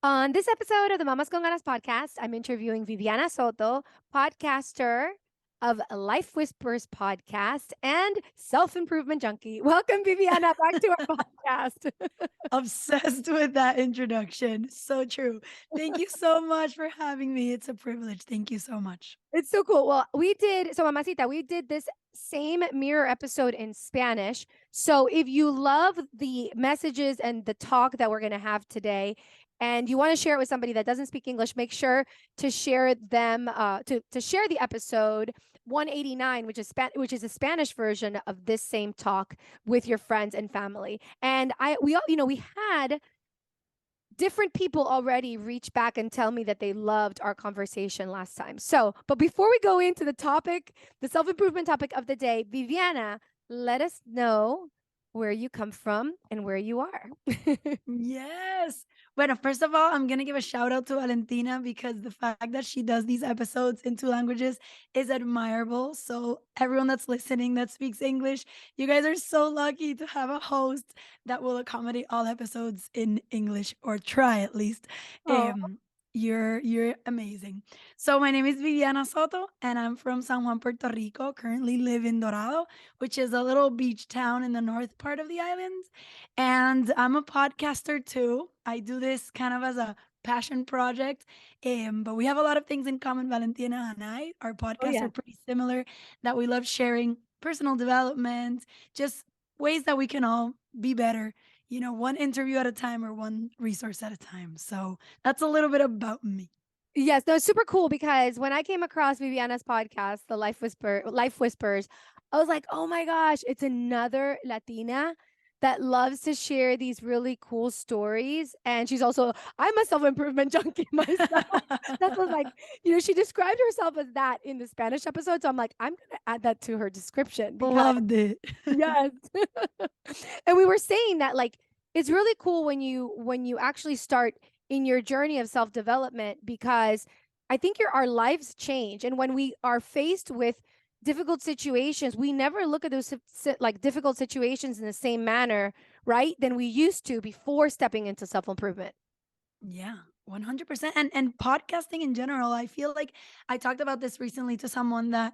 On this episode of the Mamas con Ganas podcast, I'm interviewing Viviana Soto, podcaster of Life Whispers podcast and self improvement junkie. Welcome, Viviana, back to our podcast. Obsessed with that introduction. So true. Thank you so much for having me. It's a privilege. Thank you so much. It's so cool. Well, Mamacita, we did this same mirror episode in Spanish. So if you love the messages and the talk that we're going to have today, and you want to share it with somebody that doesn't speak English, make sure to share them to share the episode 189, which is a Spanish version of this same talk with your friends and family. And we had different people already reach back and tell me that they loved our conversation last time. So, but before we go into the topic, the self improvement topic of the day, Viviana, let us know where you come from and where you are. Yes. Bueno, first of all, I'm going to give a shout out to Valentina because the fact that she does these episodes in two languages is admirable. So, everyone that's listening that speaks English, you guys are so lucky to have a host that will accommodate all episodes in English or try at least. Oh, Um, you're amazing. So my name is Viviana Soto and I'm from San Juan, Puerto Rico. Currently live in Dorado, which is a little beach town in the north part of the island. And I'm a podcaster too. I do this kind of as a passion project. But we have a lot of things in common, Valentina and I. Our oh podcasts yeah. are pretty similar, that we love sharing personal development, just ways that we can all be better, one interview at a time or one resource at a time. So that's a little bit about me. Yes, no, it's super cool because when I came across Viviana's podcast, the Life Whispers, I was like, oh my gosh, it's another Latina that loves to share these really cool stories. And I'm a self-improvement junkie myself. That was like, she described herself as that in the Spanish episode. So I'm like, I'm gonna add that to her description because Loved it. yes. And we were saying that like it's really cool when you actually start in your journey of self-development because I think our lives change, and when we are faced with difficult situations, we never look at those like difficult situations in the same manner, right? Than we used to before stepping into self-improvement. Yeah, 100%. And podcasting in general, I feel like I talked about this recently to someone that,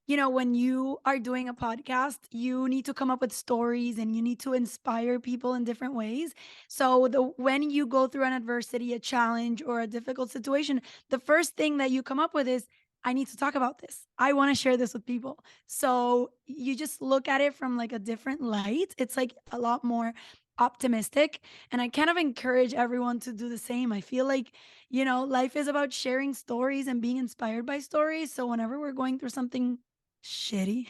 when you are doing a podcast, you need to come up with stories and you need to inspire people in different ways. So when you go through an adversity, a challenge, or a difficult situation, the first thing that you come up with is, I need to talk about this. I want to share this with people. So you just look at it from like a different light. It's like a lot more optimistic, and I kind of encourage everyone to do the same. I feel like, life is about sharing stories and being inspired by stories. So whenever we're going through something shitty,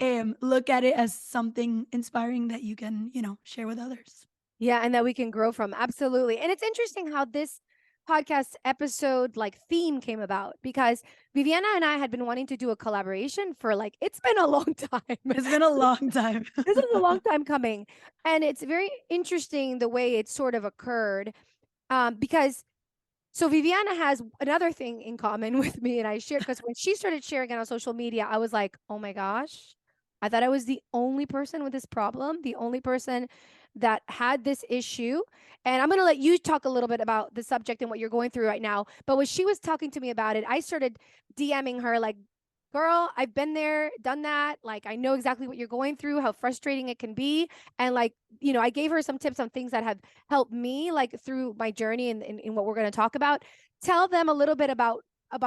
Yeah. look at it as something inspiring that you can, share with others. Yeah, and that we can grow from. Absolutely. And it's interesting how this podcast episode like theme came about because Viviana and I had been wanting to do a collaboration for like it's been a long time. It's been a long time. This is a long time coming. And it's very interesting the way it sort of occurred. Because so Viviana has another thing in common with me, and I shared because when she started sharing it on social media, I was like, oh my gosh, I thought I was the only person with this problem, the only person that had this issue. And I'm going to let you talk a little bit about the subject and what you're going through right now. But when she was talking to me about it, I started DMing her like, girl, I've been there, done that. Like, I know exactly what you're going through, how frustrating it can be. And like, I gave her some tips on things that have helped me like through my journey and in what we're going to talk about. Tell them a little bit about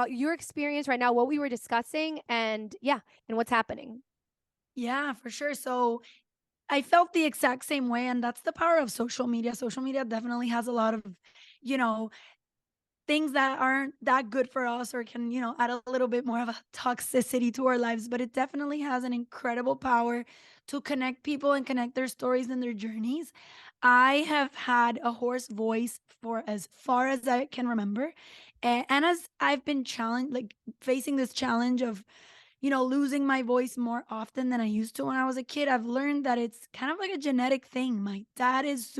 your experience right now, what we were discussing, and yeah, and what's happening. Yeah, for sure. So I felt the exact same way. And that's the power of social media. Social media definitely has a lot of, you know, things that aren't that good for us or can, add a little bit more of a toxicity to our lives, but it definitely has an incredible power to connect people and connect their stories and their journeys. I have had a hoarse voice for as far as I can remember. And as I've been challenged, like facing this challenge of, losing my voice more often than I used to when I was a kid, I've learned that it's kind of like a genetic thing. My dad has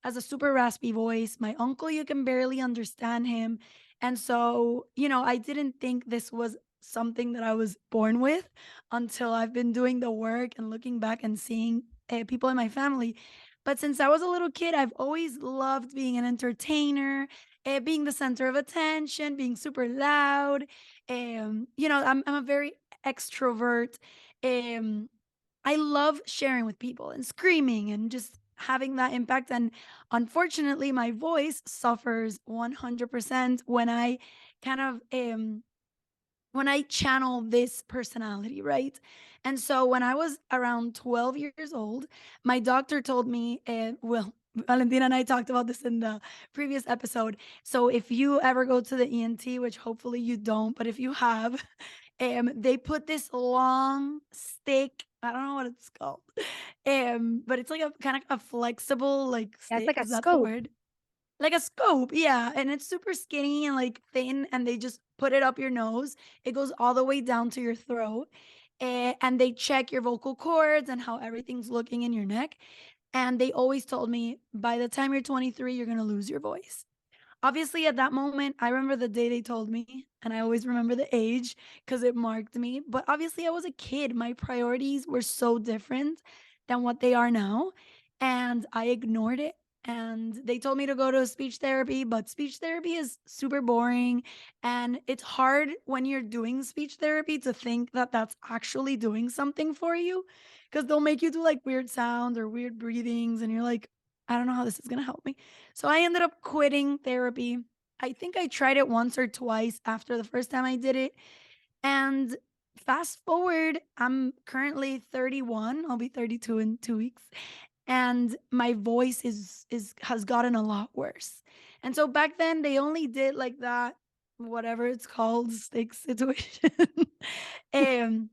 a super raspy voice. My uncle, you can barely understand him. And so, I didn't think this was something that I was born with until I've been doing the work and looking back and seeing people in my family. But since I was a little kid, I've always loved being an entertainer, being the center of attention, being super loud. I'm a very extrovert. Um, I love sharing with people and screaming and just having that impact. And unfortunately, my voice suffers 100% kind of when I channel this personality, right? And so when I was around 12 years old, my doctor told me, well, Valentina and I talked about this in the previous episode. So if you ever go to the ENT, which hopefully you don't, but if you have, they put this long stick. I don't know what it's called, but it's like a kind of a flexible like Yeah, it's stick. like a Is that the scope. word? Like a scope, yeah, and it's super skinny and, like, thin, and they just put it up your nose. It goes all the way down to your throat, and they check your vocal cords and how everything's looking in your neck, and they always told me, "By the time you're 23, you're gonna lose your voice." Obviously, at that moment, I remember the day they told me, and I always remember the age because it marked me. But obviously, I was a kid. My priorities were so different than what they are now. And I ignored it. And they told me to go to speech therapy, but speech therapy is super boring. And it's hard when you're doing speech therapy to think that that's actually doing something for you because they'll make you do like weird sounds or weird breathings. And you're like, I don't know how this is going to help me. So I ended up quitting therapy. I think I tried it once or twice after the first time I did it. And fast forward, I'm currently 31. I'll be 32 in 2 weeks. And my voice is has gotten a lot worse. And so back then they only did like that whatever it's called stick situation. um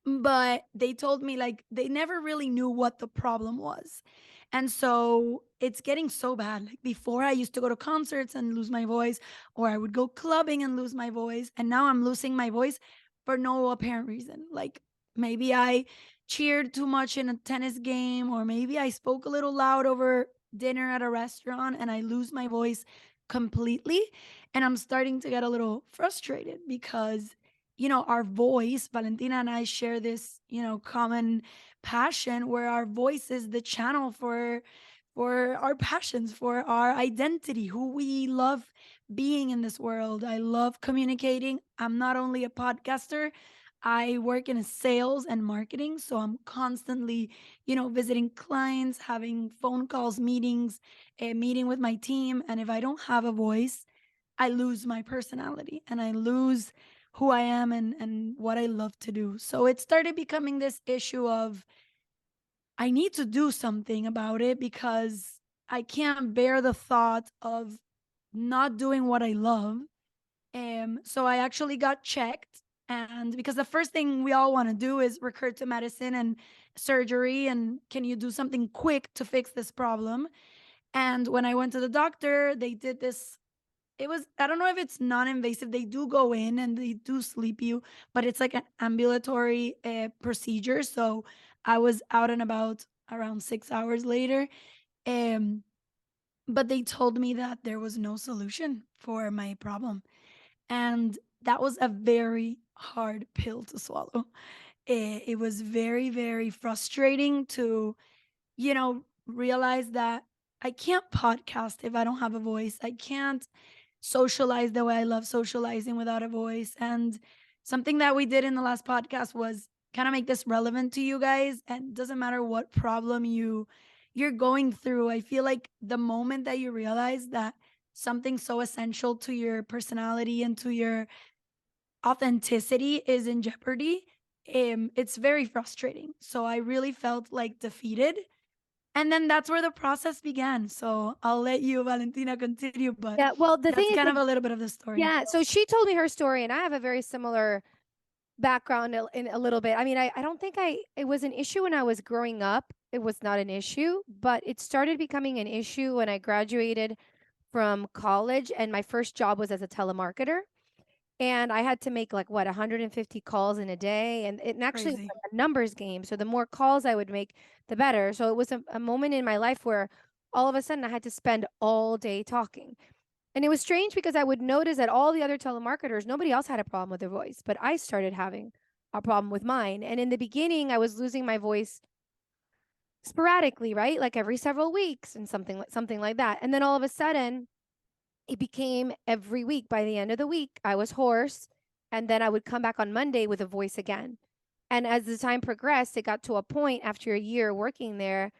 but they told me, like, they never really knew what the problem was. And so it's getting so bad. Like, before I used to go to concerts and lose my voice, or I would go clubbing and lose my voice. And now I'm losing my voice for no apparent reason. Like, maybe I cheered too much in a tennis game, or maybe I spoke a little loud over dinner at a restaurant and I lose my voice completely. And I'm starting to get a little frustrated because our voice, Valentina and I share this, common passion where our voice is the channel for our passions, for our identity, who we love being in this world. I love communicating. I'm not only a podcaster, I work in sales and marketing, so I'm constantly, visiting clients, having phone calls, meetings, meeting with my team, and if I don't have a voice, I lose my personality and I lose who I am and what I love to do. So it started becoming this issue of I need to do something about it because I can't bear the thought of not doing what I love. So I actually got checked, and because the first thing we all want to do is recur to medicine and surgery and can you do something quick to fix this problem? And when I went to the doctor, they did this. It was, I don't know if it's non-invasive. They do go in and they do sleep you, but it's like an ambulatory procedure. So I was out and about around 6 hours later. Um, but they told me that there was no solution for my problem. And that was a very hard pill to swallow. It was very, very frustrating to realize that I can't podcast if I don't have a voice. I can't socialize the way I love socializing without a voice. And something that we did in the last podcast was kind of make this relevant to you guys. And doesn't matter what problem you're going through. I feel like the moment that you realize that something so essential to your personality and to your authenticity is in jeopardy, it's very frustrating. So I really felt like defeated, and then that's where the process began. So I'll let you, Valentina, continue, but Yeah, well, the thing that's is, kind like, of a little bit of the story. yeah, so she told me her story, and I have a very similar background in a little bit. I mean, I don't think it was an issue when I was growing up. It was not an issue, but it started becoming an issue when I graduated from college, and my first job was as a telemarketer. And I had to make like what 150 calls in a day, and it actually was Crazy. like a numbers game. So the more calls I would make, the better. So it was a moment in my life where all of a sudden I had to spend all day talking. And it was strange because I would notice that all the other telemarketers, nobody else had a problem with their voice, but I started having a problem with mine. And in the beginning, I was losing my voice sporadically, right? Like every several weeks and something like that. And then all of a sudden, it became every week. By the end of the week, I was hoarse, and then I would come back on Monday with a voice again. And as the time progressed, it got to a point after a year working there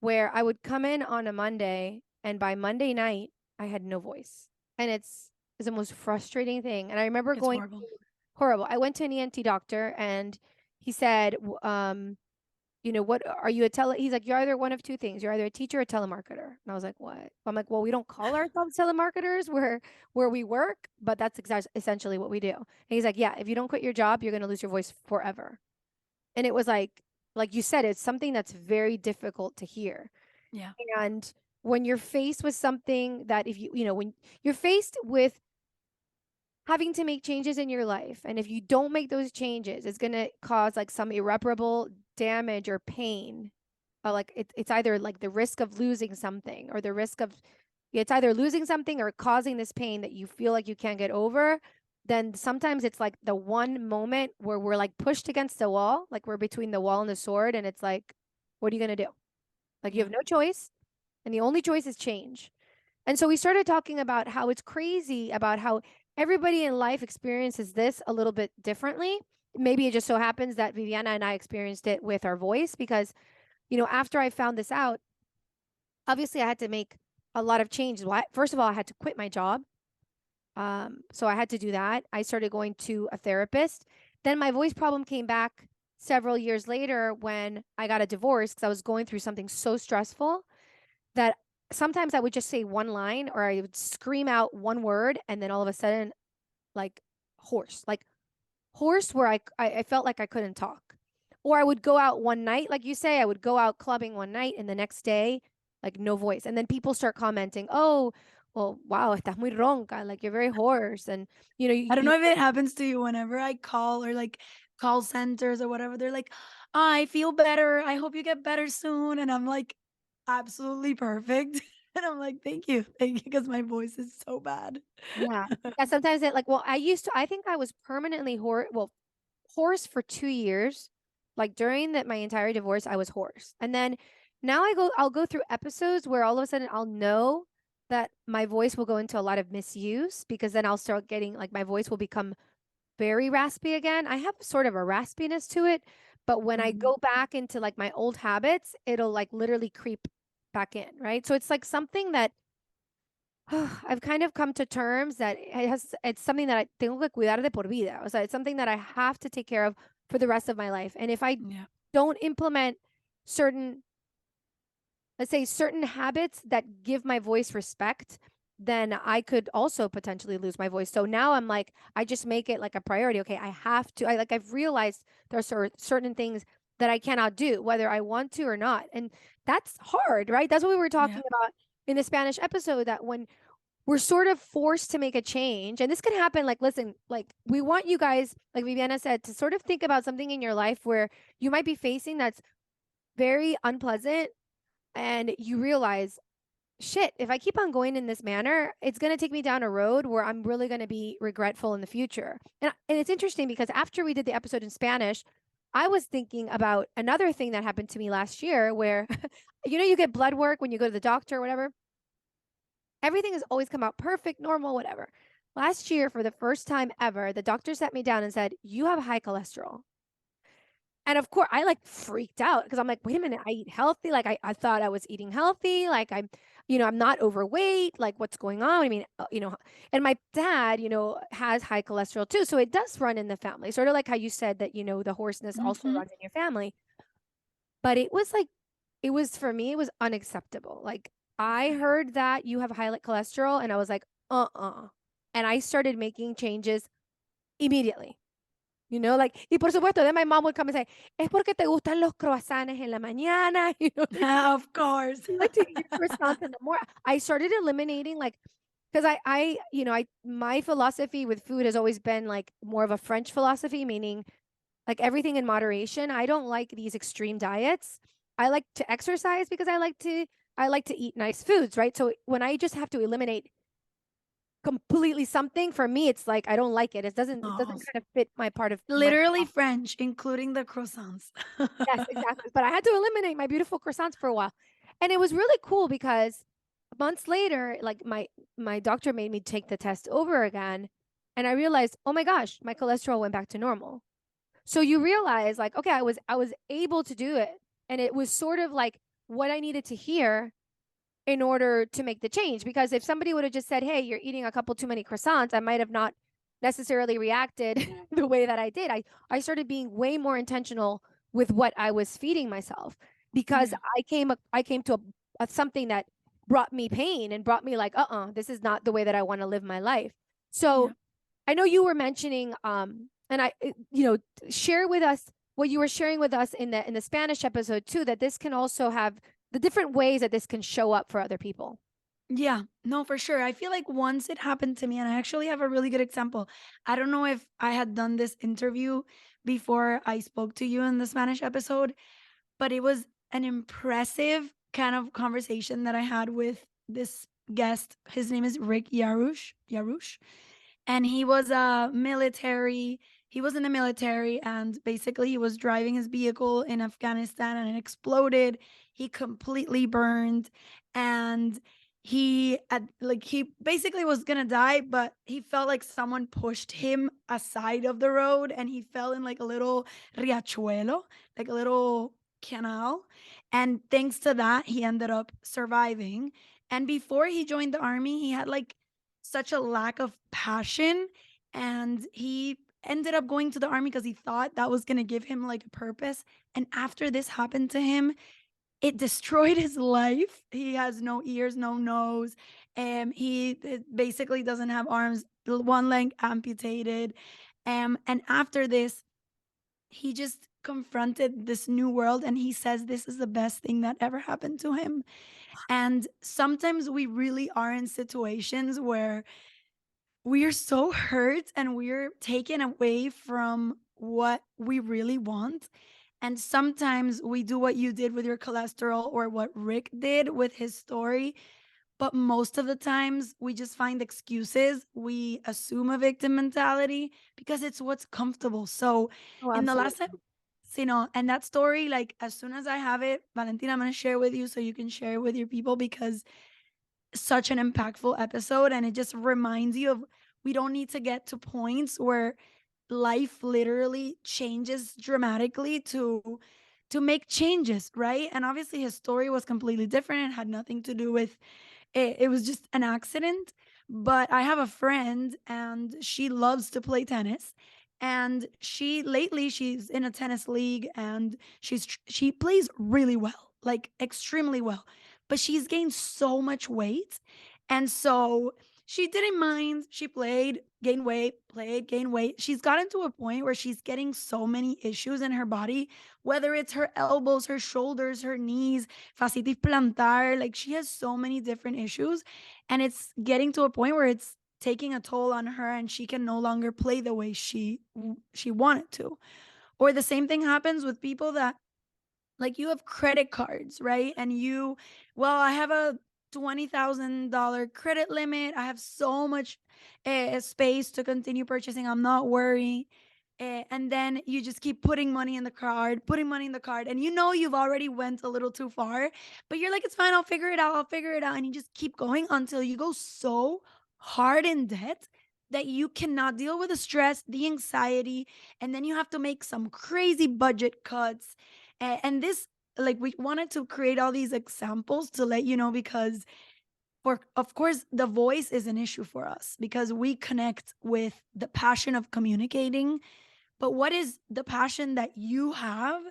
where I would come in on a Monday, and by Monday night, I had no voice. And it's the most frustrating thing. And I remember It's going horrible. horrible. I went to an ENT doctor, and he said, what are you he's like, you're either one of two things. You're either a teacher or a telemarketer. And I was like, what? I'm like, well, we don't call ourselves telemarketers where we work, but that's essentially what we do. And he's like, yeah, if you don't quit your job, you're going to lose your voice forever. And it was like you said, it's something that's very difficult to hear. Yeah. And when you're faced with something that if when you're faced with having to make changes in your life, and if you don't make those changes, it's going to cause like some irreparable damage or pain. Like it's either like the risk of losing something or the risk of it's either losing something or causing this pain that you feel like you can't get over. Then sometimes it's like the one moment where we're like pushed against the wall, like we're between the wall and the sword, and it's like, what are you going to do? Like you Yeah. have no choice, and the only choice is change. And so we started talking about how it's crazy about how everybody in life experiences this a little bit differently. Maybe it just so happens that Viviana and I experienced it with our voice because, after I found this out, obviously I had to make a lot of changes. Well, first of all, I had to quit my job. So I had to do that. I started going to a therapist. Then my voice problem came back several years later when I got a divorce because I was going through something so stressful that sometimes I would just say one line or I would scream out one word and then all of a sudden, like hoarse, like hoarse where I felt like I couldn't talk. Or I would go out one night, like you say, I would go out clubbing one night and the next day, like no voice. And then people start commenting, oh, well, wow, estás muy ronca, like you're very hoarse. And, I don't you know if it happens to you whenever I call or like call centers or whatever. They're like, I feel better. I hope you get better soon. And I'm like, absolutely perfect. And I'm like, thank you. Thank you. Because my voice is so bad. yeah. Yeah, sometimes well, I think I was permanently hoarse for 2 years. Like during my entire divorce, I was hoarse. And then now I'll go through episodes where all of a sudden I'll know that my voice will go into a lot of misuse because then I'll start getting like my voice will become very raspy again. I have sort of a raspiness to it, but when I Mhm. go back into like my old habits, it'll like literally creep back in, right? So it's like something that I've kind of come to terms that it's something that I tengo que cuidar de por vida. O sea, it's something that I have to take care of for the rest of my life. And if I Yeah. don't implement certain, let's say certain habits that give my voice respect, then I could also potentially lose my voice. So now I'm like, I just make it like a priority. Okay, I have to, I've realized there are certain things that I cannot do, whether I want to or not. And that's hard, right? That's what we were Yeah. talking about in the Spanish episode that when we're sort of forced to make a change. And this could happen like, listen, like we want you guys, like Viviana said, to sort of think about something in your life where you might be facing that's very unpleasant and you realize, shit, if I keep on going in this manner, it's going to take me down a road where I'm really going to be regretful in the future. And it's interesting because after we did the episode in Spanish, I was thinking about another thing that happened to me last year where, you get blood work when you go to the doctor or whatever. Everything has always come out perfect, normal, whatever. Last year, for the first time ever, the doctor sat me down and said, you have high cholesterol. And of course, I like freaked out because I'm like, wait a minute, I eat healthy. Like, I thought I was eating healthy. Like, I'm not overweight. Like, what's going on? I mean, and my dad, has high cholesterol too. So it does run in the family, sort of like how you said that, the hoarseness also Mhm. runs in your family. But it was like, for me, it was unacceptable. Like, I Yeah. heard that you have high cholesterol, and I was like, and I started making changes immediately. Like, y por supuesto, then my mom would come and say, es porque te gustan los croissants en la mañana, like, Of course. you like to eat your croissants in the morning. I started eliminating, like, because my philosophy with food has always been like more of a French philosophy, meaning like everything in moderation. I don't like these extreme diets. I like to exercise because I like to eat nice foods, right? So when I just have to eliminate completely something. For me, it's like I don't like it. It Oh, doesn't kind of fit my part of my literally French, including the croissants. yes, exactly. But I had to eliminate my beautiful croissants for a while. And it was really cool because months later, like my doctor made me take the test over again, and I realized, "Oh my gosh, my cholesterol went back to normal." So you realize like, okay, I was able to do it. And it was sort of like what I needed to hear in order to make the change. Because if somebody would have just said, "Hey, you're eating a couple too many croissants," I might have not necessarily reacted the way that I did. I started being way more intentional with what I was feeding myself because Yeah, I came to something that brought me pain and brought me like, this is not the way that I want to live my life. yeah. So I know you were mentioning, and share with us what you were sharing with us in the Spanish episode too, that this can also have the different ways that this can show up for other people. Yeah, no, for sure. I feel like once it happened to me, and I actually have a really good example. I don't know if I had done this interview before I spoke to you in the Spanish episode, but it was an impressive kind of conversation that I had with this guest. His name is Rick Yarush, and he was in the military, and basically he was driving his vehicle in Afghanistan and it exploded. He completely burned, and he basically was gonna die, but he felt like someone pushed him aside of the road and he fell in like a little riachuelo, like a little canal. And thanks to that, he ended up surviving. And before he joined the army, he had like such a lack of passion, and he ended up going to the army because he thought that was going to give him like a purpose. And after this happened to him, it destroyed his life. He has no ears, no nose. He basically doesn't have arms, one leg amputated. And after this, he just confronted this new world, and he says this is the best thing that ever happened to him. And sometimes we really are in situations where we're so hurt and we're taken away from what we really want. And sometimes we do what you did with your cholesterol or what Rick did with his story. But most of the times we just find excuses. We assume a victim mentality because it's what's comfortable. So Oh, in the last time, absolutely. and that story, like as soon as I have it, Valentina, I'm going to share with you so you can share it with your people, because such an impactful episode, and it just reminds you of we don't need to get to points where life literally changes dramatically to make changes, right? And obviously his story was completely different. It had nothing to do with it. It was just an accident. But I have a friend and she loves to play tennis, and she's in a tennis league, and she plays really well, like extremely well, but she's gained so much weight. And so she didn't mind. She played, gained weight, played, gained weight. She's gotten to a point where she's getting so many issues in her body, whether it's her elbows, her shoulders, her knees, fascitis plantar. Like she has so many different issues. And it's getting to a point where it's taking a toll on her, and she can no longer play the way she wanted to. Or the same thing happens with people that, like, you have credit cards, right? And well, I have a $20,000 credit limit. I have so much space to continue purchasing. I'm not worried. And then you just keep putting money in the card, putting money in the card, and you know you've already went a little too far, but you're like, it's fine, I'll figure it out, I'll figure it out, and you just keep going until you go so hard in debt that you cannot deal with the stress, the anxiety, and then you have to make some crazy budget cuts. And this, like, we wanted to create all these examples to let you know, because for of course the voice is an issue for us because we connect with the passion of communicating. But what is the passion that you have,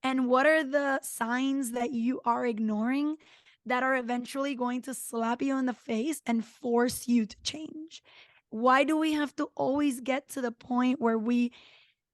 and what are the signs that you are ignoring that are eventually going to slap you in the face and force you to change? Why do we have to always get to the point where we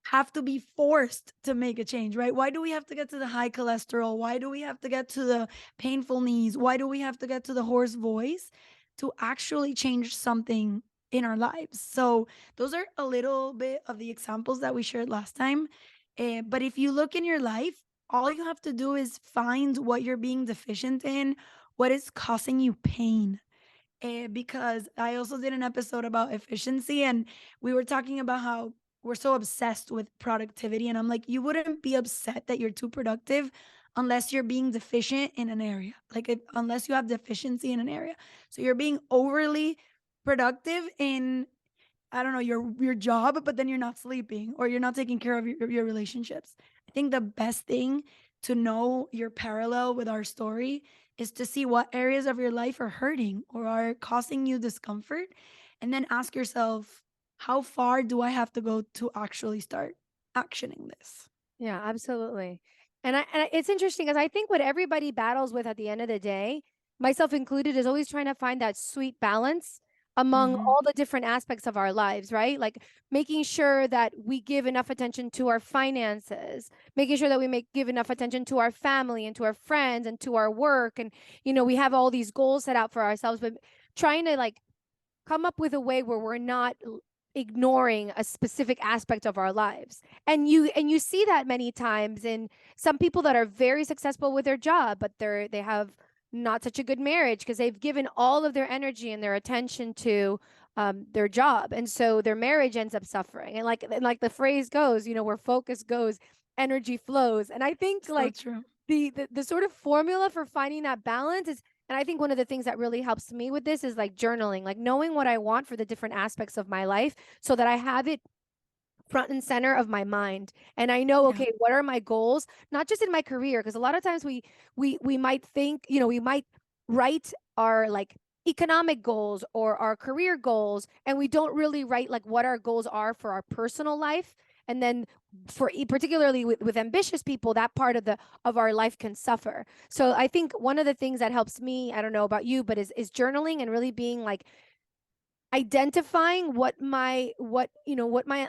have to be forced to make a change, right? Why do we have to get to the high cholesterol? Why do we have to get to the painful knees? Why do we have to get to the hoarse voice to actually change something in our lives? So, those are a little bit of the examples that we shared last time. But if you look in your life, all you have to do is find what you're being deficient in, what is causing you pain, because I also did an episode about efficiency, and we were talking about how we're so obsessed with productivity. And I'm like, you wouldn't be upset that you're too productive unless you're being deficient in an area. Like, unless you have deficiency in an area. So you're being overly productive in, I don't know, your job, but then you're not sleeping or you're not taking care of your relationships. I think the best thing to know your parallel with our story is to see what areas of your life are hurting or are causing you discomfort, and then ask yourself, how far do I have to go to actually start actioning this? Yeah, absolutely. It's interesting because I think what everybody battles with at the end of the day, myself included, is always trying to find that sweet balance among Mhm. all the different aspects of our lives, right? Like making sure that we give enough attention to our finances, making sure that give enough attention to our family and to our friends and to our work. And, we have all these goals set out for ourselves, but trying to like come up with a way where we're not ignoring a specific aspect of our lives. And you see that many times in some people that are very successful with their job, but they have not such a good marriage because they've given all of their energy and their attention to their job, and so their marriage ends up suffering. And like the phrase goes, where focus goes, energy flows. And I think So like true. the sort of formula for finding that balance is, and I think one of the things that really helps me with this is like journaling, like knowing what I want for the different aspects of my life so that I have it front and center of my mind. And I know, Yeah. okay, what are my goals? Not just in my career, because a lot of times we might think, we might write our like economic goals or our career goals, and we don't really write like what our goals are for our personal life. And then particularly with ambitious people, that part of our life can suffer. So I think one of the things that helps me, I don't know about you, but is journaling and really being like identifying what my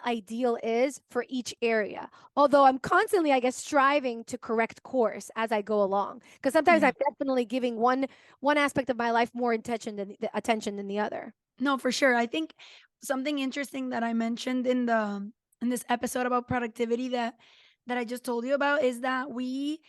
ideal is for each area, although I'm constantly, I guess, striving to correct course as I go along, because sometimes Yeah. I'm definitely giving one aspect of my life more attention than the other. No, for sure. I think something interesting that I mentioned in this episode about productivity that I just told you about is that we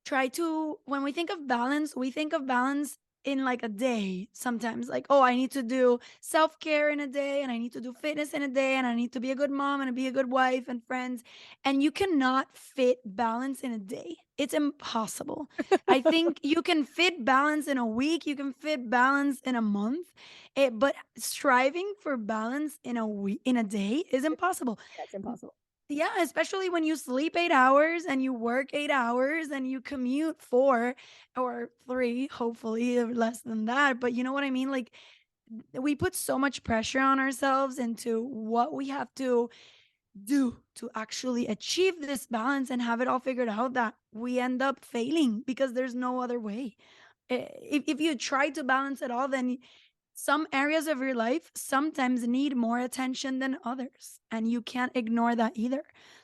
try to, when we think of balance, we think of balance in like a day sometimes. Like, oh, I need to do self-care in a day, and I need to do fitness in a day, and I need to be a good mom and be a good wife and friends. And you cannot fit balance in a day. It's impossible. I think you can fit balance in a week, you can fit balance in a month, but striving for balance in a week, in a day, is impossible. That's impossible. Yeah, especially when you sleep 8 hours and you work 8 hours and you commute 4 or 3, hopefully, or less than that, but you know what I mean? Like, we put so much pressure on ourselves into what we have to do to actually achieve this balance and have it all figured out, that we end up failing because there's no other way. If you try to balance it all, then some areas of your life sometimes need more attention than others, and you can't ignore that either.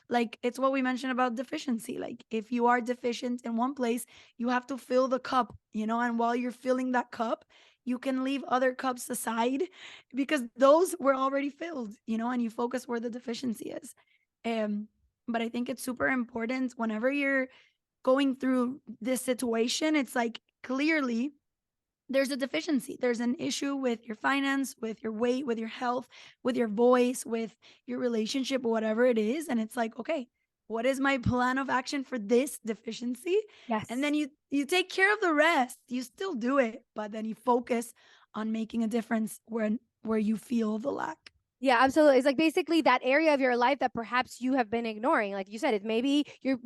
Like, it's what we mentioned about deficiency. Like, if you are deficient in one place, you have to fill the cup, and while you're filling that cup, you can leave other cups aside because those were already filled, and you focus where the deficiency is. um but I think it's super important whenever you're going through this situation. It's like, clearly there's a deficiency. There's an issue with your finance, with your weight, with your health, with your voice, with your relationship, whatever it is. And it's like, okay, what is my plan of action for this deficiency? And then Yes. you take care of the rest. You still do it, but then you focus on making a difference where you feel the lack. Yeah, absolutely. It's like basically that area of your life that perhaps you have been ignoring. Like you said, it maybe you're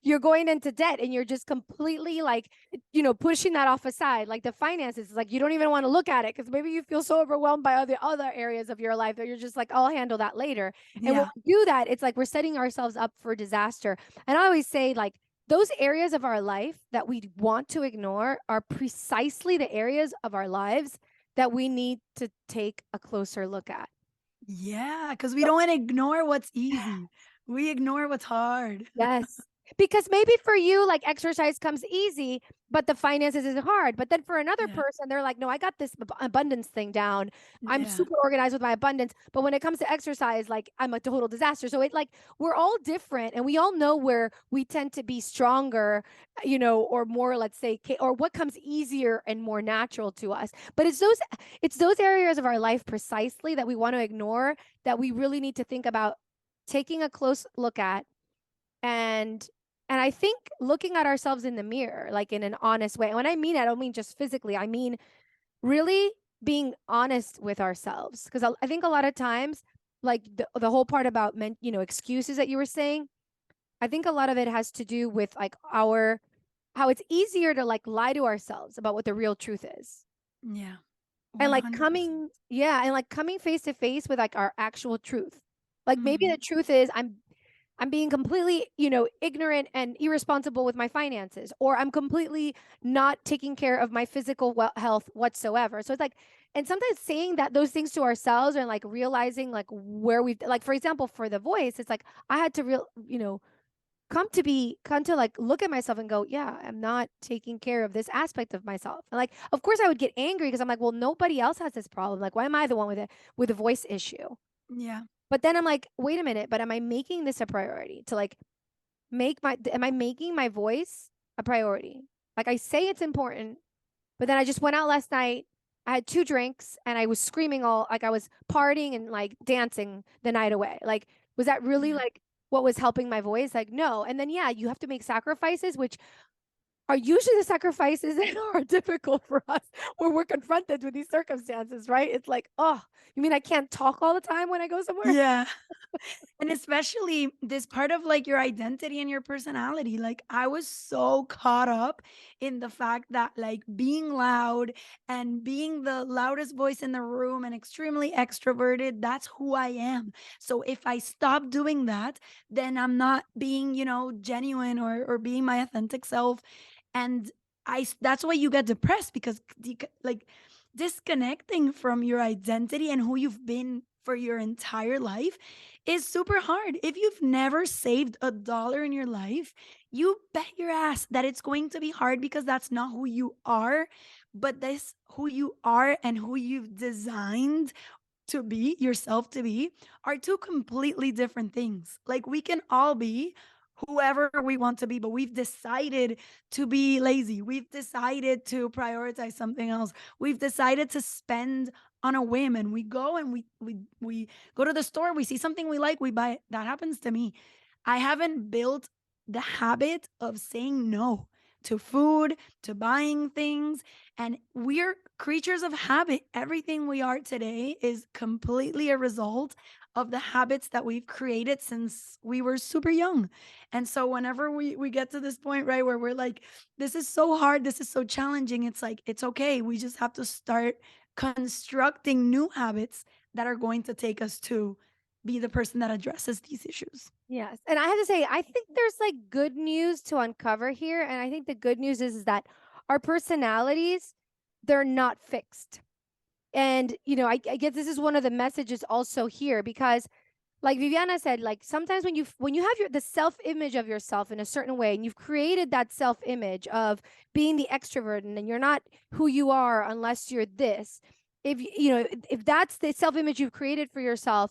you're going into debt and you're just completely like, pushing that off aside. Like the finances, it's like you don't even want to look at it because maybe you feel so overwhelmed by other areas of your life that you're just like, I'll handle that later. And when Yeah. we do that, it's like we're setting ourselves up for disaster. And I always say like those areas of our life that we want to ignore are precisely the areas of our lives that we need to take a closer look at. Yeah. Cause we don't want to ignore what's easy. We ignore what's hard. Yes. Because maybe for you, like exercise comes easy, but the finances is hard. But then for another Yeah. person, they're like, no, I got this abundance thing down. I'm Yeah. super organized with my abundance. But when it comes to exercise, like I'm a total disaster. So it like we're all different and we all know where we tend to be stronger, or more, let's say, or what comes easier and more natural to us. But it's those areas of our life precisely that we want to ignore, that we really need to think about taking a close look at, and I think looking at ourselves in the mirror, like in an honest way. And when I mean, I don't mean just physically, I mean really being honest with ourselves. Because I think a lot of times, like the whole part about excuses that you were saying, I think a lot of it has to do with like how it's easier to like lie to ourselves about what the real truth is. Yeah. And like 100%. coming face to face with like our actual truth. Like maybe the Mhm. truth is I'm being completely, ignorant and irresponsible with my finances, or I'm completely not taking care of my physical health whatsoever. So it's like, and sometimes saying that those things to ourselves and like realizing like where we've, like, for example, for the voice, it's like I had to come to like look at myself and go, yeah, I'm not taking care of this aspect of myself. And like, of course I would get angry because I'm like, well, nobody else has this problem. Like, why am I the one with a voice issue? Yeah. But then I'm like, wait a minute, but am I making this a priority to like am I making my voice a priority? Like I say it's important, but then I just went out last night. I had 2 drinks and I was screaming all like I was partying and like dancing the night away. Like, was that really Yeah. like what was helping my voice? Like, no. And then, yeah, you have to make sacrifices, which are usually the sacrifices that are difficult for us when we're confronted with these circumstances, right? It's like, oh, you mean I can't talk all the time when I go somewhere? Yeah. And especially this part of like your identity and your personality. Like, I was so caught up in the fact that like being loud and being the loudest voice in the room and extremely extroverted, that's who I am. So if I stop doing that, then I'm not being, genuine or being my authentic self. And that's why you get depressed, because like disconnecting from your identity and who you've been for your entire life is super hard. If you've never saved $1 in your life, you bet your ass that it's going to be hard, because that's not who you are. But this who you are and who you've designed to be, yourself to be, are two completely different things. Like, we can all be whoever we want to be, but we've decided to be lazy. We've decided to prioritize something else. We've decided to spend on a whim, and we go and we go to the store, we see something we like, we buy it. That happens to me. I haven't built the habit of saying no to food, to buying things, and we're creatures of habit. Everything we are today is completely a result of the habits that we've created since we were super young. And so whenever we get to this point, right, where we're like, this is so hard, this is so challenging, it's like, it's okay. We just have to start constructing new habits that are going to take us to be the person that addresses these issues. Yes. And I have to say, I think there's like good news to uncover here. And I think the good news is that our personalities, they're not fixed. And, I guess this is one of the messages also here, because like Viviana said, like sometimes when you have the self-image of yourself in a certain way, and you've created that self-image of being the extrovert, and then you're not who you are unless you're this. If that's the self-image you've created for yourself,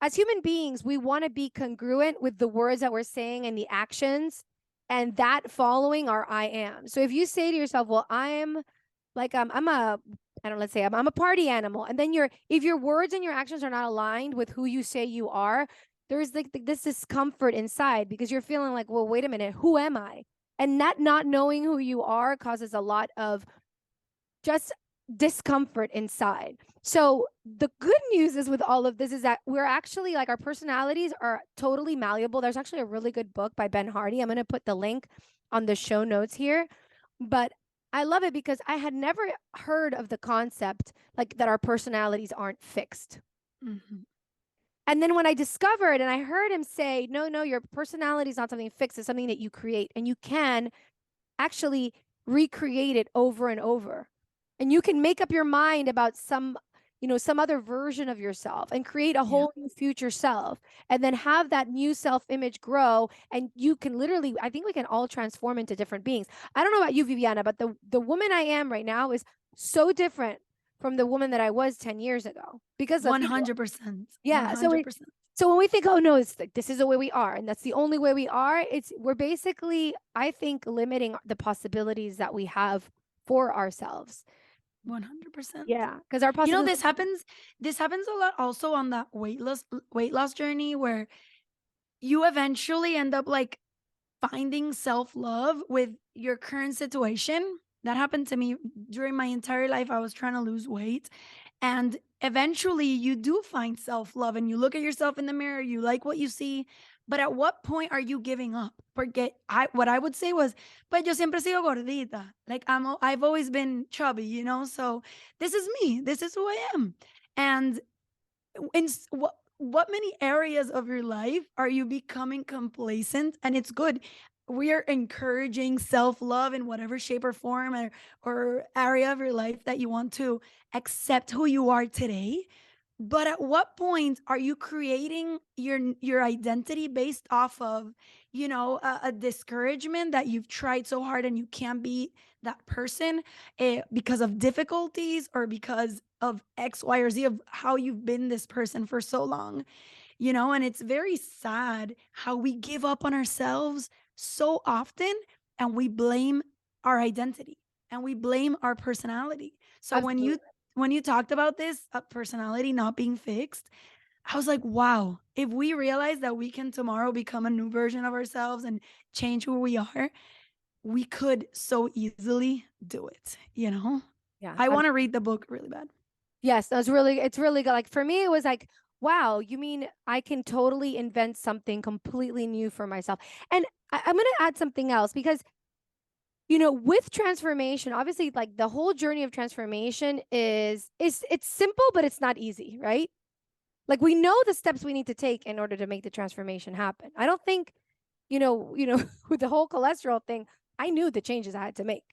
as human beings, we want to be congruent with the words that we're saying and the actions, and that following our I am. So if you say to yourself, well, I'm like I'm a I don't let's say I'm a party animal, and then if your words and your actions are not aligned with who you say you are, there's like this discomfort inside, because you're feeling like, well, wait a minute, who am I? And that not knowing who you are causes a lot of just discomfort inside. So the good news is with all of this is that we're actually like our personalities are totally malleable. There's actually a really good book by Ben Hardy. I'm going to put the link on the show notes here. But I love it because I had never heard of the concept like that our personalities aren't fixed. Mhm. And then when I discovered and I heard him say, no, no, your personality is not something fixed, it's something that you create, and you can actually recreate it over and over. And you can make up your mind about some, some other version of yourself and create a Yeah. whole new future self, and then have that new self image grow. And you can literally, I think we can all transform into different beings. I don't know about you, Viviana, but the woman I am right now is so different from the woman that I was 10 years ago because of you. 100%. Yeah. $100%. So when we think, oh no, it's like this is the way we are, and that's the only way we are, we're basically, I think, limiting the possibilities that we have for ourselves. 100%. Yeah, because our You know, possibilities. this happens a lot also on that weight loss journey where you eventually end up like finding self-love with your current situation. That happened to me during my entire life. I was trying to lose weight, and eventually you do find self-love and you look at yourself in the mirror, you like what you see, but at what point are you giving up? Porque what I would say was, pues yo siempre he sido gordita. Like I've always been chubby, you know? So this is me. This is who I am. And what many areas of your life are you becoming complacent? And it's good. We are encouraging self-love in whatever shape or form, or area of your life that you want to accept who you are today. But at what point are you creating your identity based off of, a discouragement that you've tried so hard and you can't be that person, because of difficulties or because of X, Y, or Z of how you've been this person for so long, and it's very sad how we give up on ourselves so often, and we blame our identity and we blame our personality. So when you Absolutely. when you talked about this, personality not being fixed, I was like, wow, if we realize that we can tomorrow become a new version of ourselves and change who we are, we could so easily do it. Yeah. I want to read the book really bad. Yes, that's really, it's really good. Like for me, it was like, wow, you mean I can totally invent something completely new for myself. And I'm going to add something else because, with transformation, obviously, like the whole journey of transformation is it's simple, but it's not easy, right? Like we know the steps we need to take in order to make the transformation happen. I don't think, with the whole cholesterol thing, I knew the changes I had to make.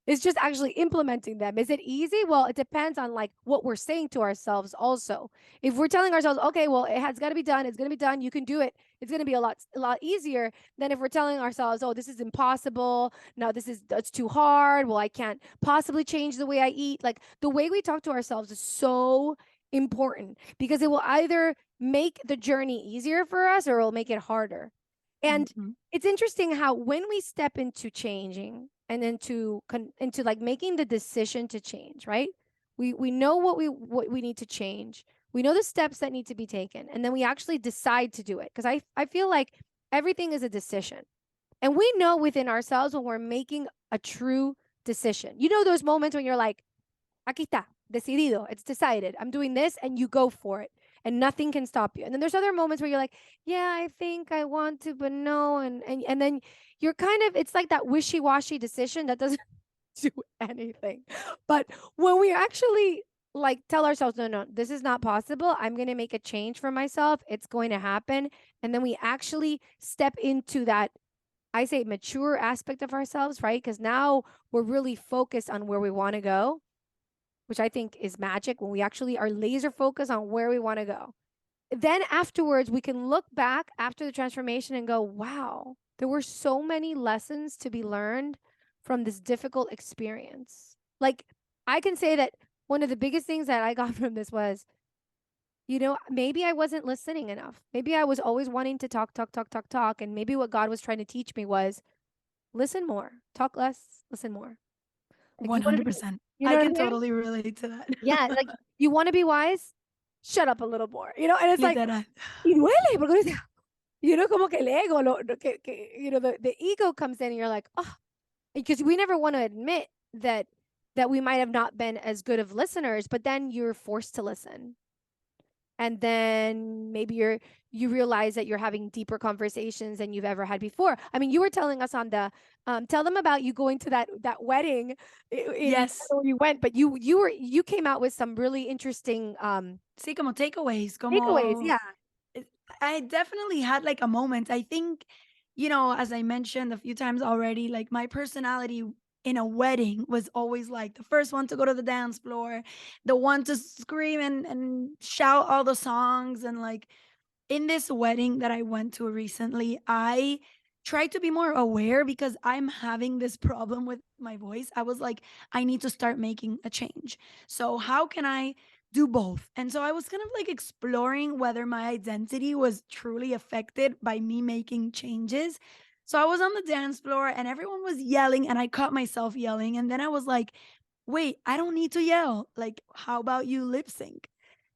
It's just actually implementing them. Is it easy? Well, it depends on like what we're saying to ourselves also. If we're telling ourselves, okay, well, it has got to be done, it's going to be done, you can do it. It's going to be a lot easier than if we're telling ourselves, oh, this is impossible. No, that's too hard. Well, I can't possibly change the way I eat. Like the way we talk to ourselves is so important because it will either make the journey easier for us or it'll make it harder. And Mhm. it's interesting how when we step into changing and into like making the decision to change, right? We know what we need to change. We know the steps that need to be taken, and then we actually decide to do it. Because I feel like everything is a decision, and we know within ourselves when we're making a true decision. You know those moments when you're like, aquí está, decidido, it's decided. I'm doing this, and you go for it, and nothing can stop you. And then there's other moments where you're like, yeah, I think I want to, but no, and then you're kind of, it's like that wishy-washy decision that doesn't do anything. But when we actually like tell ourselves, no, no, this is not possible. I'm going to make a change for myself. It's going to happen. And then we actually step into that, I say, mature aspect of ourselves, right? Because now we're really focused on where we want to go, which I think is magic when we actually are laser focused on where we want to go. Then afterwards, we can look back after the transformation and go, wow, there were so many lessons to be learned from this difficult experience. Like, I can say that one of the biggest things that I got from this was, maybe I wasn't listening enough. Maybe I was always wanting to talk, talk, talk, talk, talk. And maybe what God was trying to teach me was listen more, talk less, listen more. Like, you want to be, 100%. you I know what can I'm saying? totally relate to that. Yeah. Like, you want to be wise? Shut up a little more, And it's like, Literal. y duele, porque uno dice, como que el ego, the ego comes in and you're like, oh, because we never want to admit that we might have not been as good of listeners, but then you're forced to listen. And then maybe you realize that you're having deeper conversations than you've ever had before. I mean, you were telling us on the tell them about you going to that wedding in Yes. where you went, but you came out with some really interesting Sí, como takeaways, takeaways. como Yeah. it I definitely had, like, a moment. I think, as I mentioned a few times already, like, my personality in a wedding was always like the first one to go to the dance floor, the one to scream and shout all the songs. And like in this wedding that I went to recently, I tried to be more aware because I'm having this problem with my voice. I was like, I need to start making a change. So, how can I do both? And so I was kind of like exploring whether my identity was truly affected by me making changes. So, I was on the dance floor and everyone was yelling, and I caught myself yelling. And then I was like, wait, I don't need to yell. Like, how about you lip sync?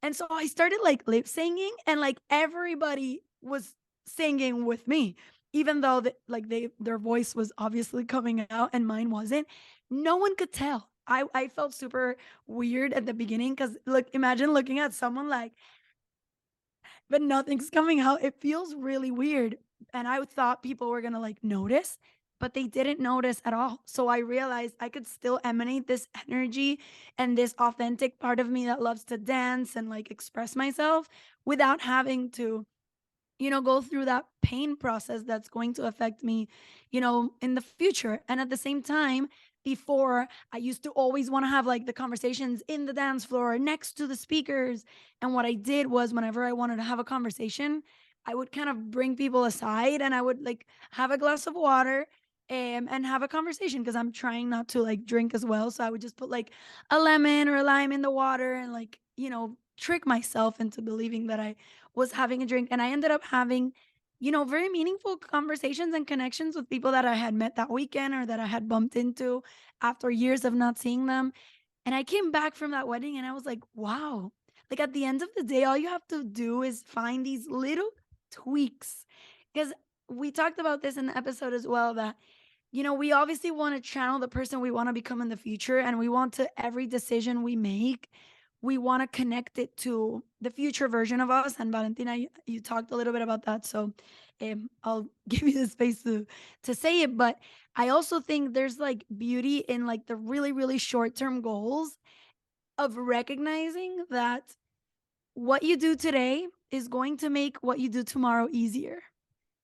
And so I started like lip singing, and like everybody was singing with me, even though like their voice was obviously coming out and mine wasn't. No one could tell. I felt super weird at the beginning because look, imagine looking at someone like, but nothing's coming out. It feels really weird. And I thought people were gonna like notice, but they didn't notice at all. So I realized I could still emanate this energy and this authentic part of me that loves to dance and like express myself without having to, go through that pain process that's going to affect me, in the future. And at the same time, before I used to always want to have like the conversations in the dance floor next to the speakers. And what I did was whenever I wanted to have a conversation, I would kind of bring people aside and I would like have a glass of water, and have a conversation because I'm trying not to like drink as well. So I would just put like a lemon or a lime in the water and like, trick myself into believing that I was having a drink. And I ended up having, very meaningful conversations and connections with people that I had met that weekend or that I had bumped into after years of not seeing them. And I came back from that wedding and I was like, wow. Like at the end of the day, all you have to do is find these little tweaks. Because we talked about this in the episode as well that, we obviously want to channel the person we want to become in the future. And we want to, every decision we make, we want to connect it to the future version of us. And Valentina, you talked a little bit about that. So I'll give you the space to say it. But I also think there's like beauty in like the really, really short term goals of recognizing that what you do today is going to make what you do tomorrow easier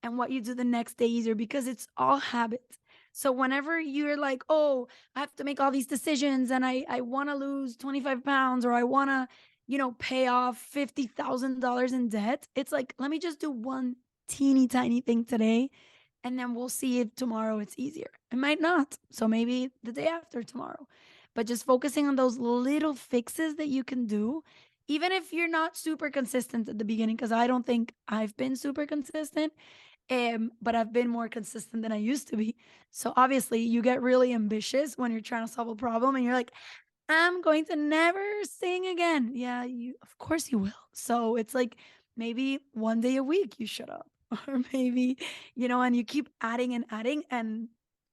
and what you do the next day easier because it's all habit. So whenever you're like, oh, I have to make all these decisions and I want to lose 25 pounds or I want to, pay off $50,000 in debt, it's like, let me just do one teeny tiny thing today and then we'll see if tomorrow it's easier. It might not. So maybe the day after tomorrow. But just focusing on those little fixes that you can do, even if you're not super consistent at the beginning, because I don't think I've been super consistent, but I've been more consistent than I used to be. So obviously, you get really ambitious when you're trying to solve a problem and you're like, I'm going to never sing again. Yeah, of course you will. So it's like maybe one day a week you shut up. Or maybe, and you keep adding and adding and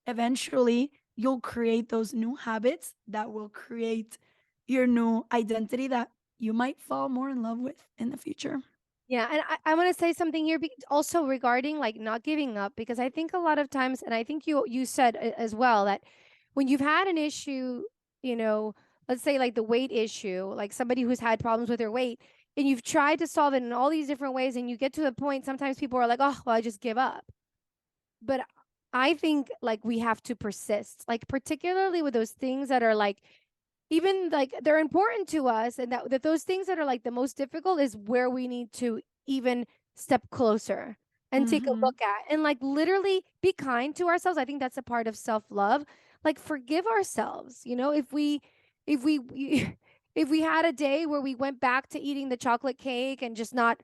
eventually you'll create those new habits that will create your new identity that you might fall more in love with in the future. Yeah, and I want to say something here also regarding like not giving up, because I think a lot of times, and I think you said as well that when you've had an issue, you know, let's say like the weight issue, like somebody who's had problems with their weight, and you've tried to solve it in all these different ways, and you get to the point, sometimes people are like, oh, well, I just give up. But I think like we have to persist, like particularly with those things that are like even like they're important to us, and that those things that are like the most difficult is where we need to even step closer and take a Mhm. look at and like literally be kind to ourselves. I think that's a part of self-love. Like forgive ourselves, if we if we had a day where we went back to eating the chocolate cake and just not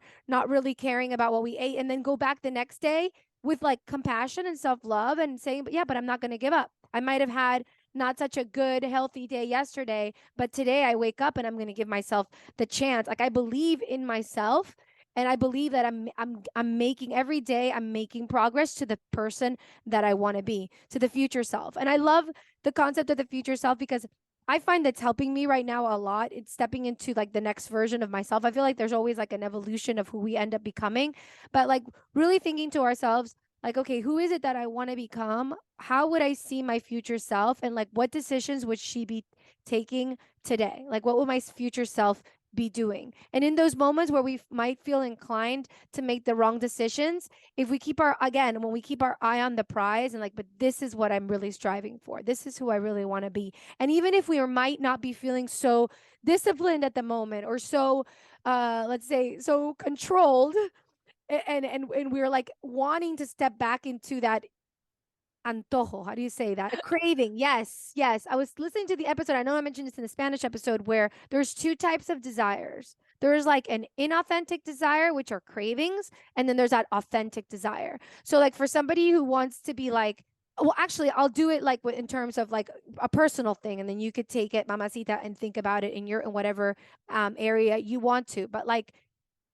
really caring about what we ate, and then go back the next day with like compassion and self-love and saying, but yeah, but I'm not going to give up. I might have had not such a good, healthy day yesterday, but today I wake up and I'm going to give myself the chance. Like I believe in myself, and I believe that I'm making every day, I'm making progress to the person that I want to be, to the future self. And I love the concept of the future self because I find that's helping me right now a lot. It's stepping into like the next version of myself. I feel like there's always like an evolution of who we end up becoming, but like really thinking to ourselves, like, okay, who is it that I want to become? How would I see my future self? And like, what decisions would she be taking today? Like, what would my future self be doing. And in those moments where we might feel inclined to make the wrong decisions, if we keep our, again, when we keep our eye on the prize and like, but this is what I'm really striving for, this is who I really want to be. And even if we might not be feeling so disciplined at the moment, or so let's say so controlled, and we're like wanting to step back into that antojo. How do you say that? A craving. Yes, yes. I was listening to the episode. I know I mentioned this in the Spanish episode, where there's two types of desires. There's like an inauthentic desire, which are cravings, and then there's that authentic desire. So, like for somebody who wants to be like, well, actually, I'll do it like in terms of like a personal thing, and then you could take it, mamacita, and think about it in your in whatever area you want to. But like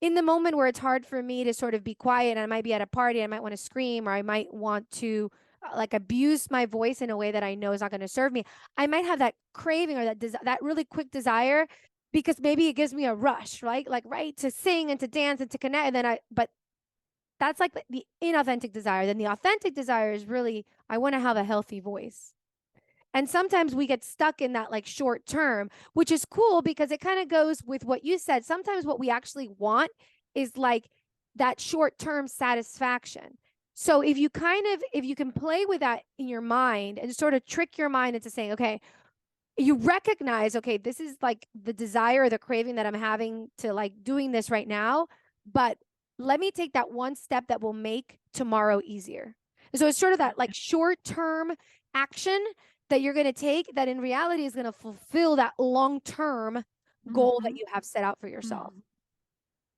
in the moment where it's hard for me to sort of be quiet, and I might be at a party, I might want to scream, or I might want to like abuse my voice in a way that I know is not going to serve me. I might have that craving or that really quick desire, because maybe it gives me a rush, right? Like right to sing and to dance and to connect, and then but that's like the inauthentic desire. Then the authentic desire is really, I want to have a healthy voice. And sometimes we get stuck in that like short term, which is cool because it kind of goes with what you said. Sometimes what we actually want is like that short term satisfaction. So if you can play with that in your mind and sort of trick your mind into saying, okay, you recognize, okay, this is like the desire or the craving that I'm having to like doing this right now, but let me take that one step that will make tomorrow easier. So it's sort of that like short term action that you're going to take that in reality is going to fulfill that long term goal that Mhm. you have set out for yourself. Mhm.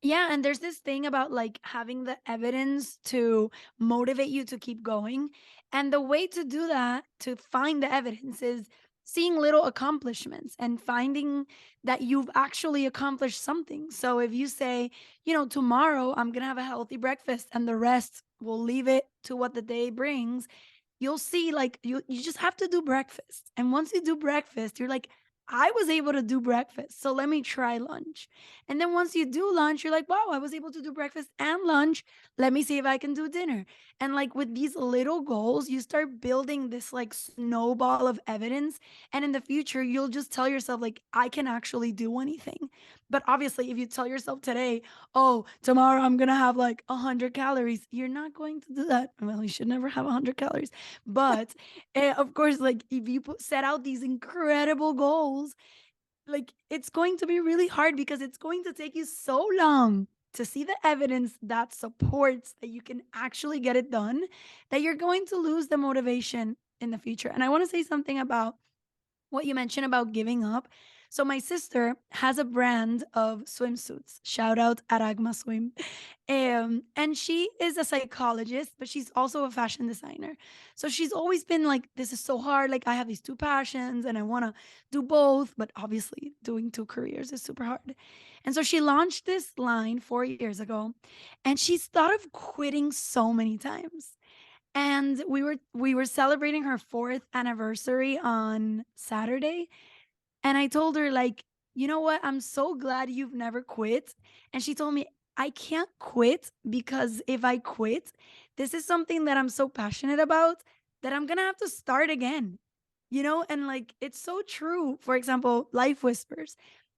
Yeah, and there's this thing about like having the evidence to motivate you to keep going. And the way to do that, to find the evidence, is seeing little accomplishments and finding that you've actually accomplished something. So if you say, tomorrow I'm going to have a healthy breakfast and the rest we'll leave it to what the day brings, you'll see like you just have to do breakfast. And once you do breakfast, you're like, I was able to do breakfast, so let me try lunch. And then once you do lunch, you're like, wow, I was able to do breakfast and lunch. Let me see if I can do dinner. And like with these little goals, you start building this like snowball of evidence. And in the future, you'll just tell yourself, like, I can actually do anything. But obviously, if you tell yourself today, oh, tomorrow I'm going to have like 100 calories, you're not going to do that. Well, you should never have 100 calories. But of course, like if you set out these incredible goals, like it's going to be really hard because it's going to take you so long to see the evidence that supports that you can actually get it done, that you're going to lose the motivation in the future. And I want to say something about what you mentioned about giving up. So my sister has a brand of swimsuits. Shout out Aragma Swim. And she is a psychologist, but she's also a fashion designer. So she's always been like, this is so hard. Like I have these two passions and I want to do both, but obviously doing two careers is super hard. And so she launched this line 4 years ago, and she's thought of quitting so many times. And we were celebrating her 4th anniversary on Saturday, and I told her like, "You know what? I'm so glad you've never quit." And she told me, "I can't quit because if I quit, this is something that I'm so passionate about that I'm going to have to start again." And like it's so true. For example, Life Whispers.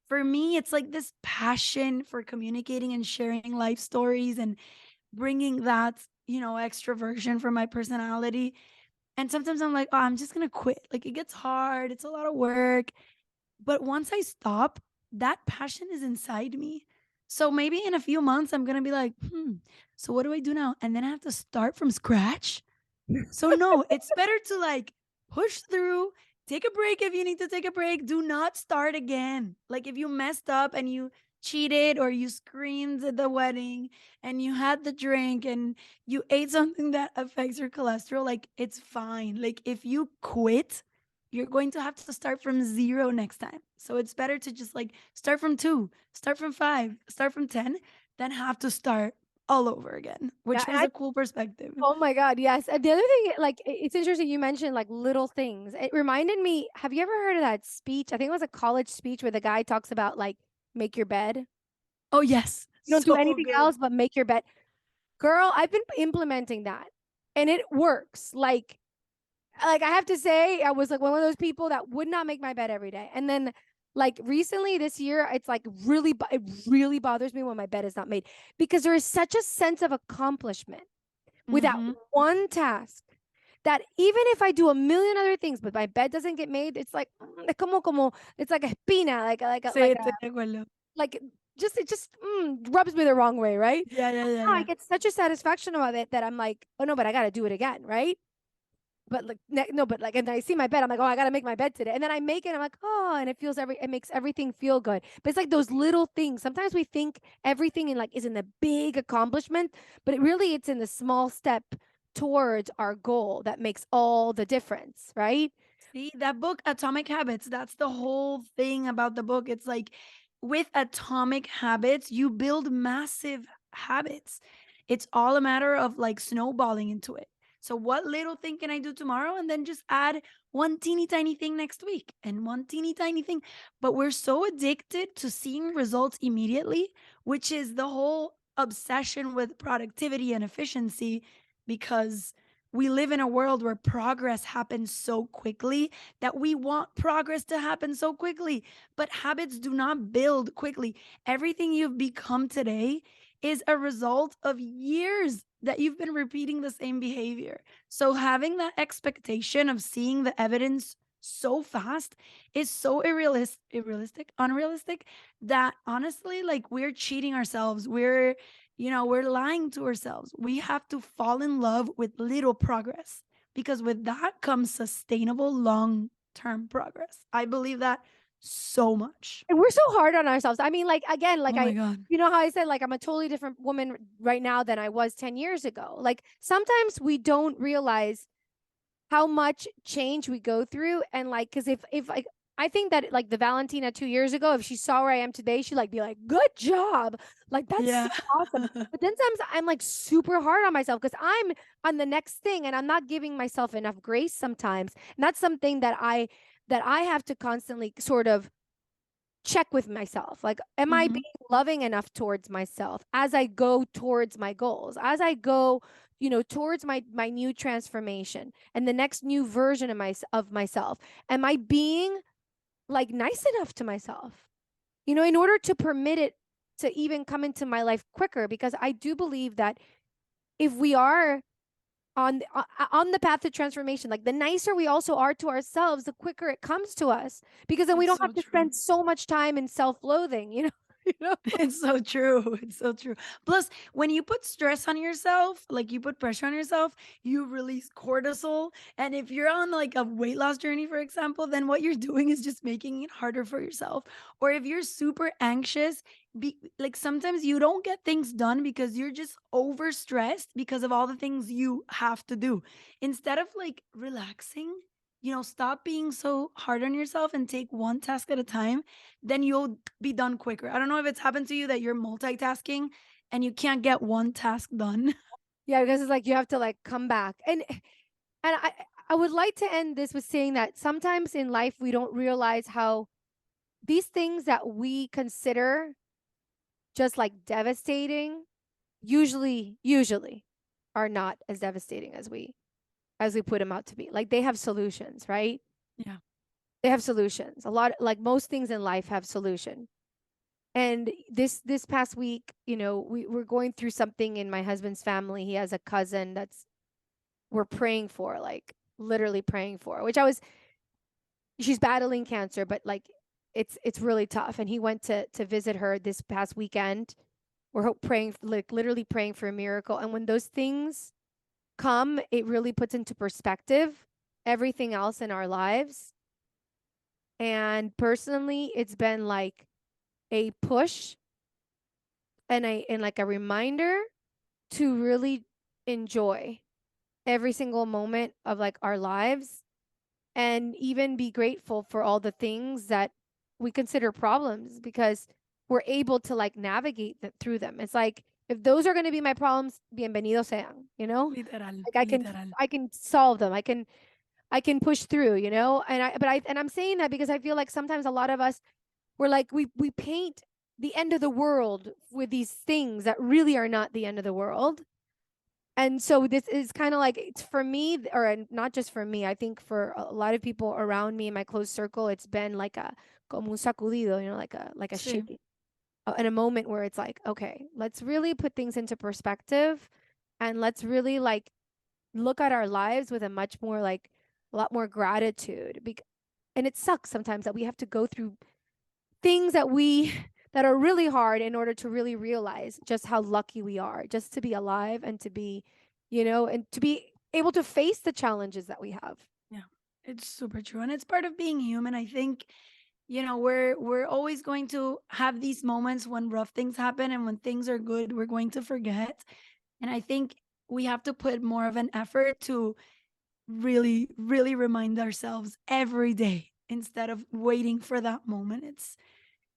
For me, it's like this passion for communicating and sharing life stories and bringing that, extroversion from my personality. And sometimes I'm like, "Oh, I'm just gonna quit." Like it gets hard, it's a lot of work. But once I stop, that passion is inside me. So maybe in a few months, I'm gonna be like, so what do I do now? And then I have to start from scratch. So no, it's better to like push through, take a break if you need to take a break. Do not start again. Like if you messed up and you cheated or you screamed at the wedding and you had the drink and you ate something that affects your cholesterol, like it's fine. Like if you quit, you're going to have to start from zero next time. So it's better to just like start from two, start from five, start from 10, than have to start all over again, Yeah, which and was a cool perspective. oh my God, yes. And the other thing, like, it's interesting you mentioned like little things. It reminded me, have you ever heard of that speech? I think it was a college speech where the guy talks about like, make your bed. Oh, yes. You don't do So anything good. else but make your bed. Girl, I've been implementing that and it works. Like I have to say, I was like one of those people that would not make my bed every day. And then Like recently this year, it's like it really bothers me when my bed is not made because there is such a sense of accomplishment with that Mm-hmm. one task that even if I do a million other things, but my bed doesn't get made, it's like it's like a espina, Sí, estoy de acuerdo. like it just rubs me the wrong way, right? Yeah, yeah, yeah, I yeah. get such a satisfaction about it that I'm like, oh no, but I got to do it again, right? But like no, but like, and then I see my bed, I'm like, oh, I got to make my bed today, and then I make it, I'm like, oh, and it makes everything feel good. But it's like those little things. Sometimes we think everything in like is in the big accomplishment, but it's in the small step towards our goal that makes all the difference, right? See, that book, Atomic Habits, that's the whole thing about the book. It's like with Atomic Habits, you build massive habits. It's all a matter of like snowballing into it. So, what little thing can I do tomorrow? And then just add one teeny tiny thing next week and one teeny tiny thing. But we're so addicted to seeing results immediately, which is the whole obsession with productivity and efficiency, because we live in a world where progress happens so quickly that we want progress to happen so quickly. But habits do not build quickly. Everything you've become today is a result of years that you've been repeating the same behavior. So having that expectation of seeing the evidence so fast is so unrealistic, that honestly, like, we're cheating ourselves. We're lying to ourselves. We have to fall in love with little progress, because with that comes sustainable long term progress. I believe that so much. And we're so hard on ourselves. I mean, like again, Oh my God. you know how I said, like I'm a totally different woman right now than I was 10 years ago. Like sometimes we don't realize how much change we go through, and like because if like I think that like the Valentina 2 years ago, if she saw where I am today, she'd like be like, good job, like that's so Yeah. awesome. But then sometimes I'm like super hard on myself because I'm on the next thing and I'm not giving myself enough grace sometimes, and that's something that I have to constantly sort of check with myself. Like, am I Mhm. being loving enough towards myself as I go towards my goals, as I go, towards my new transformation and the next new version of myself? Am I being like nice enough to myself? In order to permit it to even come into my life quicker, because I do believe that if we are on the path to transformation, like the nicer we also are to ourselves, the quicker it comes to us, because then we It's don't so have to true. spend so much time in self-loathing, you know. It's so true. It's so true. Plus, when you put stress on yourself, like you put pressure on yourself, you release cortisol. And if you're on like a weight loss journey, for example, then what you're doing is just making it harder for yourself. Or if you're super anxious, like sometimes you don't get things done because you're just overstressed because of all the things you have to do. Instead of like relaxing, stop being so hard on yourself and take one task at a time, then you'll be done quicker. I don't know if it's happened to you that you're multitasking and you can't get one task done. Yeah, because it's like you have to like come back. And I would like to end this with saying that sometimes in life we don't realize how these things that we consider just like devastating usually are not as devastating as we put them out to be. Like they have solutions, right? Yeah. They have solutions. A lot, like most things in life have solution. And this past week, we're going through something in my husband's family. He has a cousin that's we're praying for, like literally praying for, which she's battling cancer, but like it's really tough. And he went to visit her this past weekend. Praying, like literally praying for a miracle. And when those things come, it really puts into perspective everything else in our lives. And personally, it's been like a push and like a reminder to really enjoy every single moment of like our lives, and even be grateful for all the things that we consider problems, because we're able to like navigate through them. It's like if those are going to be my problems, bienvenidos sean, Literal, like literal. I can solve them. I can push through, and I'm saying that because I feel like sometimes a lot of us, we're like we paint the end of the world with these things that really are not the end of the world. And so this is kind of like it's for me, or not just for me. I think for a lot of people around me in my close circle, it's been like a como un sacudido, like a Sí. shaking, in a moment where it's like, okay, let's really put things into perspective, and let's really like look at our lives with a much more like a lot more gratitude. And it sucks sometimes that we have to go through things that are really hard in order to really realize just how lucky we are just to be alive and to be, and to be able to face the challenges that we have. Yeah. It's super true. And it's part of being human. I think, we're always going to have these moments when rough things happen, and when things are good, we're going to forget. And I think we have to put more of an effort to really, really remind ourselves every day instead of waiting for that moment.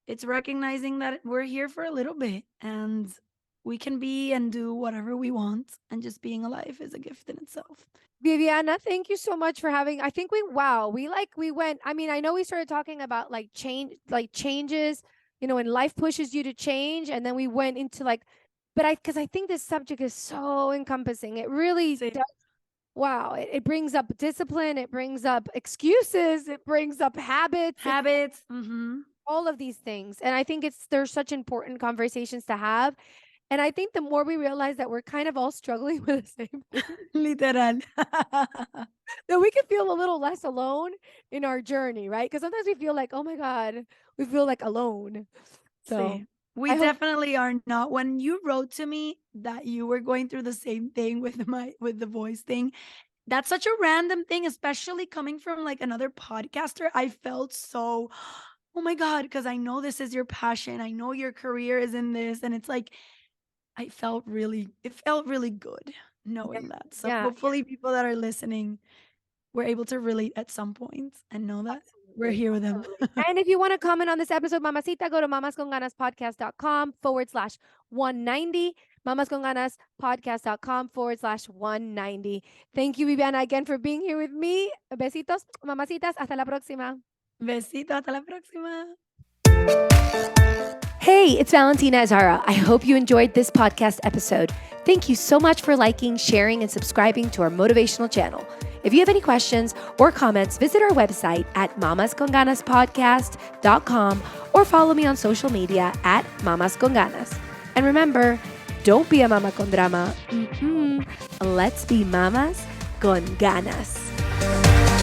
It's recognizing that we're here for a little bit, and we can be and do whatever we want, and just being alive is a gift in itself. Viviana, thank you so much for having. I think we went. I mean, I know we started talking about like changes, and life pushes you to change, and then we went into like, but because I think this subject is so encompassing. It really Sí. does. Wow, it brings up discipline, it brings up excuses, it brings up habits, Habits. Hmm. all of these things. And I think there's such important conversations to have. And I think the more we realize that we're kind of all struggling with the same thing, Literal. that we can feel a little less alone in our journey, right? Because sometimes we feel like, oh my God, we feel like alone. So See, we I hope, definitely are not. When you wrote to me that you were going through the same thing with the voice thing, that's such a random thing, especially coming from like another podcaster. I felt so, oh my God, because I know this is your passion. I know your career is in this. And it's like, it felt really good yeah, knowing that. So yeah, hopefully people that are listening were able to relate at some point and know that we're absolutely. here with them. Absolutely. And if you want to comment on this episode, Mamacita, go to mamasconganaspodcast.com/190. Mamasconganaspodcast.com/190. Thank you, Viviana, again for being here with me. Besitos, mamacitas. Hasta la próxima. Besito, hasta la próxima. Hey, it's Valentina Azara. I hope you enjoyed this podcast episode. Thank you so much for liking, sharing, and subscribing to our motivational channel. If you have any questions or comments, visit our website at mamasconganaspodcast.com or follow me on social media at mamasconganas. And remember, don't be a mama con drama. Let's be mamas con ganas.